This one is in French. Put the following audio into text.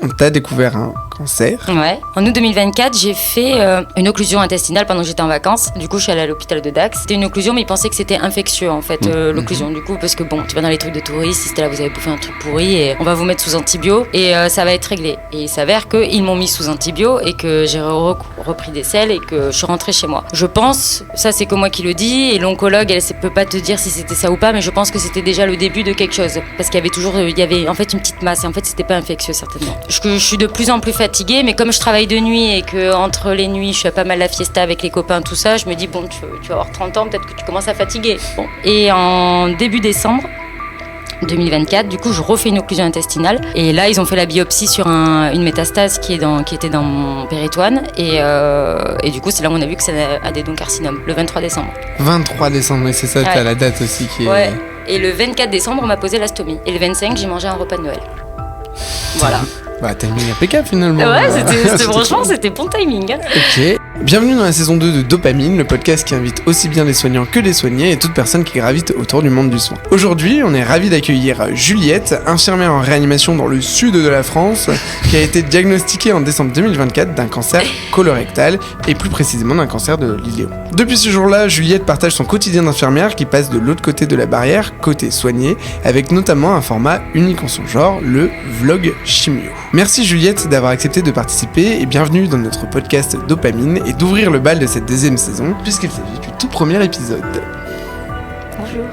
on t'a découvert un cancer. Ouais. En août 2024, j'ai fait une occlusion intestinale pendant que j'étais en vacances. Du coup, je suis allée à l'hôpital de Dax. C'était une occlusion, mais ils pensaient que c'était infectieux, en fait, l'occlusion. Du coup, parce que bon, tu vas dans les trucs de touristes, si c'était là, vous avez bouffé un truc pourri et on va vous mettre sous antibio et ça va être réglé. Et il s'avère qu'ils m'ont mis sous antibio et que j'ai repris des selles et que je suis rentrée chez moi. Je pense, ça c'est que moi qui le dis, et l'oncologue, elle ne peut pas te dire si c'était ça ou pas, mais je pense que c'était déjà le début de quelque chose. Parce qu'il y avait en fait une petite masse et en fait c'était pas infectieux certainement. Je suis de plus en plus fatiguée, mais comme je travaille de nuit et que entre les nuits je fais pas mal la fiesta avec les copains, tout ça, je me dis bon, tu vas avoir 30 ans, peut-être que tu commences à fatiguer. Bon. Et en début décembre 2024, du coup je refais une occlusion intestinale et là ils ont fait la biopsie sur une métastase qui était dans mon péritoine et du coup c'est là où on a vu que c'est un adénocarcinome, le 23 décembre. 23 décembre, c'est ça, t'as la date aussi qui est... Ouais, et le 24 décembre on m'a posé la stomie et le 25 j'ai mangé un repas de Noël. Voilà. Bah timing impeccable finalement. Ouais, franchement c'était bon timing. Ok. Bienvenue dans la saison 2 de Dopamine, le podcast qui invite aussi bien les soignants que les soignés et toute personne qui gravite autour du monde du soin. Aujourd'hui, on est ravis d'accueillir Juliette, infirmière en réanimation dans le sud de la France, qui a été diagnostiquée en décembre 2024 d'un cancer colorectal et plus précisément d'un cancer de l'iléo. Depuis ce jour-là, Juliette partage son quotidien d'infirmière qui passe de l'autre côté de la barrière, côté soigné, avec notamment un format unique en son genre, le vlog chimio. Merci Juliette d'avoir accepté de participer et bienvenue dans notre podcast Dopamine et d'ouvrir le bal de cette deuxième saison, puisqu'il s'agit du tout premier épisode. Bonjour.